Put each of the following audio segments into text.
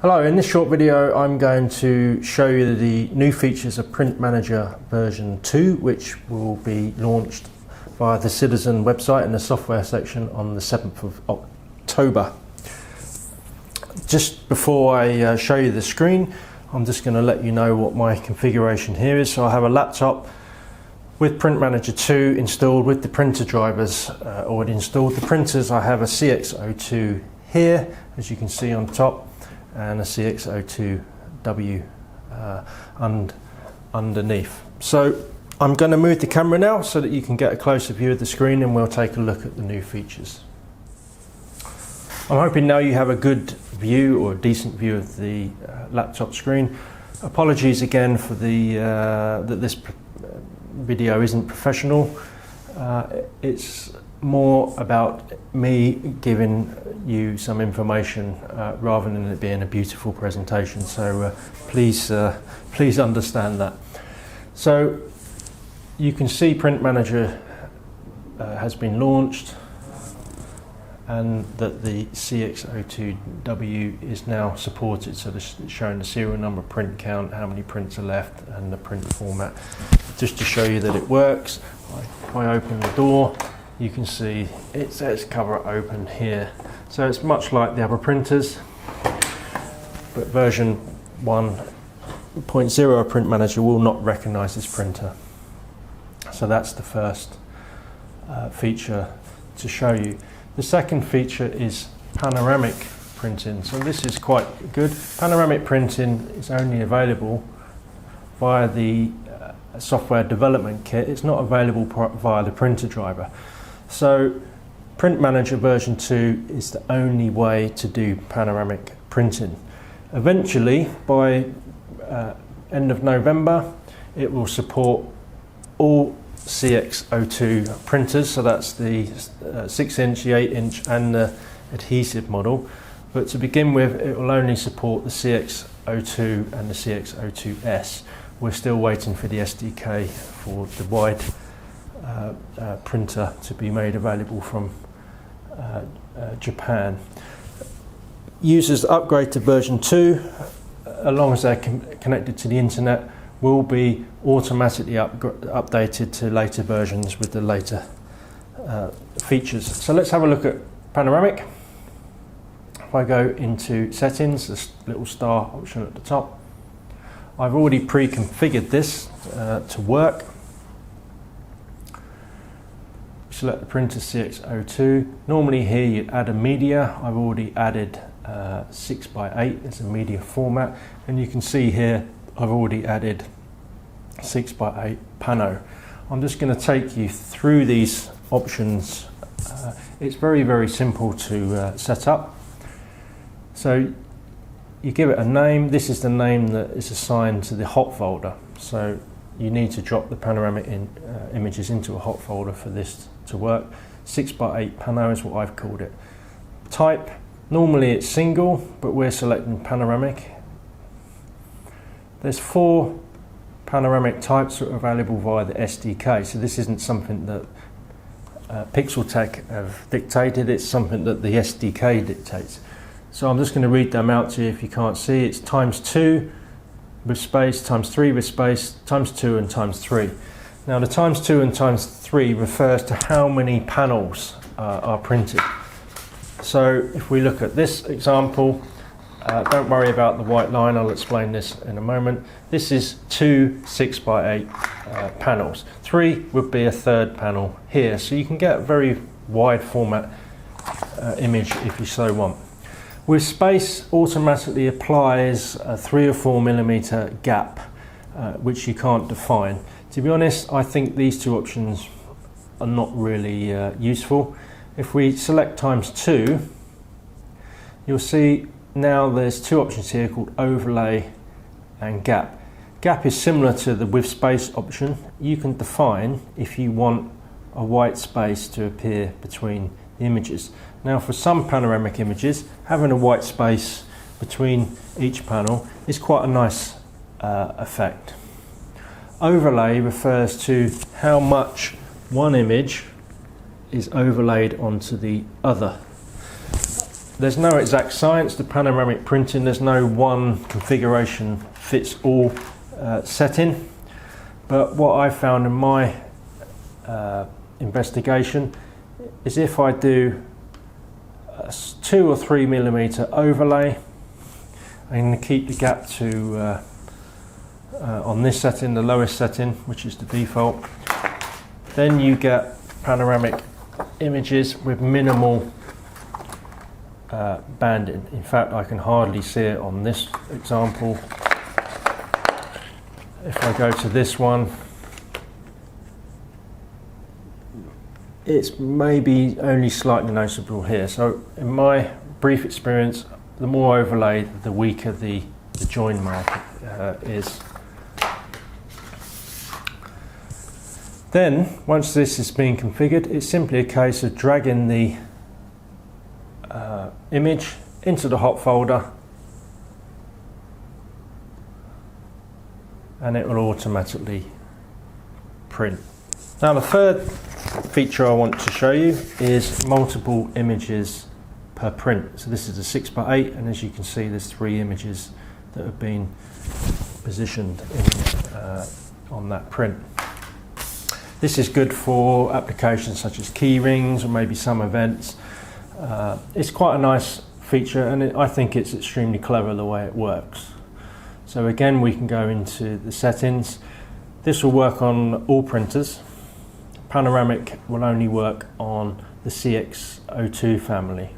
Hello, in this short video I'm going to show you the new features of Print Manager version 2, which will be launched via the Citizen website in the software section on the 7th of October. Just before I show you the screen, I'm just going to let you know what my configuration here is. So I have a laptop with Print Manager 2 installed with the printer drivers already installed. The printers, I have a CX02 here, as you can see on top, and a CX02W underneath. So I'm going to move the camera now so that you can get a closer view of the screen, and we'll take a look at the new features. I'm hoping now you have a good view, or a decent view, of the laptop screen. Apologies again for that this video isn't professional. It's more about me giving you some information rather than it being a beautiful presentation, so please understand that. So you can see Print Manager has been launched, and that the CX02W is now supported. So this is showing the serial number, print count, how many prints are left, and the print format. Just to show you that it works, if I open the door, you can see it says cover open here. So it's much like the other printers, but version 1.0 of Print Manager will not recognize this printer. So that's the first feature to show you. The second feature is panoramic printing. So this is quite good. Panoramic printing is only available via the software development kit. It's not available via the printer driver. So Print Manager version 2 is the only way to do panoramic printing. Eventually, by end of November, it will support all CX02 printers, so that's the 6-inch, the 8-inch and the adhesive model. But to begin with, it will only support the CX02 and the CX02S. We're still waiting for the SDK for the wide printer to be made available from Japan. Users that upgrade to version 2, as long as they're connected to the internet, will be automatically updated to later versions with the later features. So let's have a look at panoramic. If I go into settings, this little star option at the top, I've already pre-configured this to work. Select the printer CX02. Normally here you'd add a media. I've already added 6x8 as a media format, and you can see here I've already added 6x8 pano. I'm just going to take you through these options. It's very simple to set up. So you give it a name. This is the name that is assigned to the hot folder. So you need to drop the panoramic images into a hot folder for this to work. 6x8 pano is what I've called it. Type, normally it's single, but we're selecting panoramic. There's 4 panoramic types that are available via the SDK, so this isn't something that Pixeltech have dictated, it's something that the SDK dictates. So I'm just going to read them out to you if you can't see. It's ×2 with space, ×3 with space, ×2 and ×3. Now the ×2 and ×3 refers to how many panels are printed. So if we look at this example, don't worry about the white line, I'll explain this in a moment. This is 2 6x8 panels. 3 would be a third panel here, so you can get a very wide format image if you so want. With space, automatically applies a 3 or 4 millimeter gap, which you can't define. To be honest, I think these two options are not really useful. If we select ×2, you'll see now there's 2 options here called overlay and gap. Gap is similar to the with space option. You can define if you want a white space to appear between the images. Now for some panoramic images, having a white space between each panel is quite a nice effect. Overlay refers to how much one image is overlaid onto the other. there's no exact science to panoramic printing. There's no one configuration fits all setting. But what I found in my investigation is if I do a 2 or 3 millimeter overlay, I'm going to keep the gap to on this setting, the lowest setting, which is the default. Then you get panoramic images with minimal banding. In fact, I can hardly see it on this example. If I go to this one, it's maybe only slightly noticeable here. So in my brief experience, the more overlay, the weaker the join mark is. Then, once this is being configured, it's simply a case of dragging the image into the hot folder, and it will automatically print. Now, the third feature I want to show you is multiple images per print. So this is a 6x8, and as you can see, there's 3 images that have been positioned on that print. This is good for applications such as key rings or maybe some events. It's quite a nice feature, and I think it's extremely clever the way it works. So again, we can go into the settings. This will work on all printers. Panoramic will only work on the CX02 family.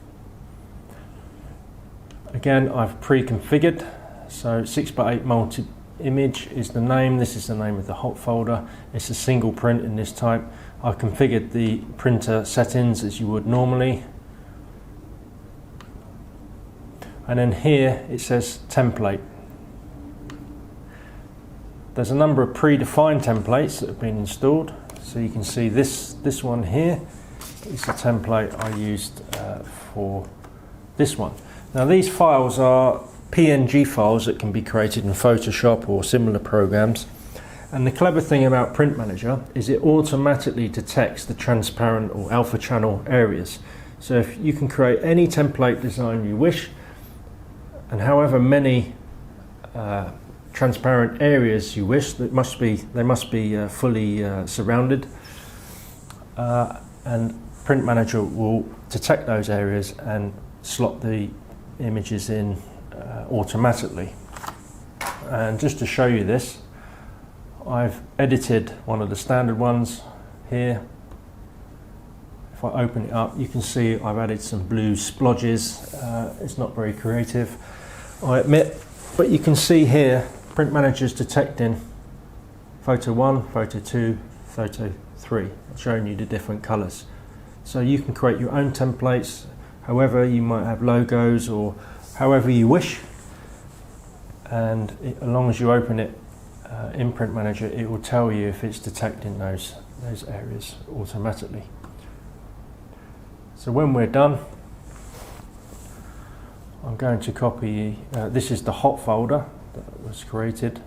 Again, I've pre-configured, so 6x8 multi-image is the name. This is the name of the hot folder. It's a single print in this type. I've configured the printer settings as you would normally. And then here it says template. There's a number of predefined templates that have been installed. So you can see this one here is the template I used for this one. Now these files are PNG files that can be created in Photoshop or similar programs. And the clever thing about Print Manager is it automatically detects the transparent or alpha channel areas. So if you can create any template design you wish, and however many transparent areas you wish, they must be fully surrounded, and Print Manager will detect those areas and slot the images in automatically. And just to show you this, I've edited one of the standard ones here. If I open it up, you can see I've added some blue splodges. It's not very creative, I admit, but you can see here Print Manager is detecting photo 1, photo 2, photo 3, showing you the different colours. So you can create your own templates, however you might have logos or however you wish, and as long as you open it in Print Manager, it will tell you if it's detecting those areas automatically. So when we're done, I'm going to copy, this is the hot folder that was created.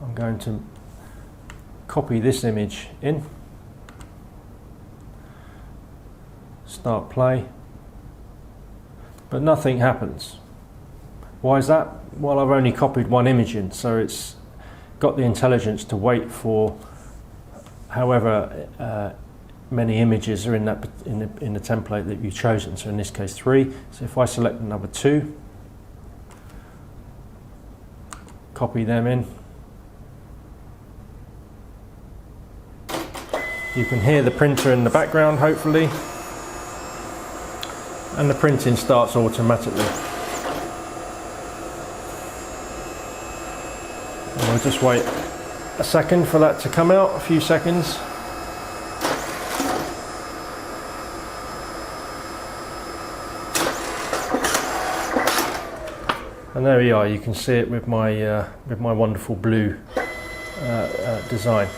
I'm going to copy this image in, start play, but nothing happens. Why is that? Well, I've only copied one image in, so it's got the intelligence to wait for however many images are in the template that you've chosen. So in this case 3. So if I select number 2, copy them in, you can hear the printer in the background hopefully, and the printing starts automatically. And we'll just wait a second for that to come out, a few seconds. And there we are, you can see it with my wonderful blue design.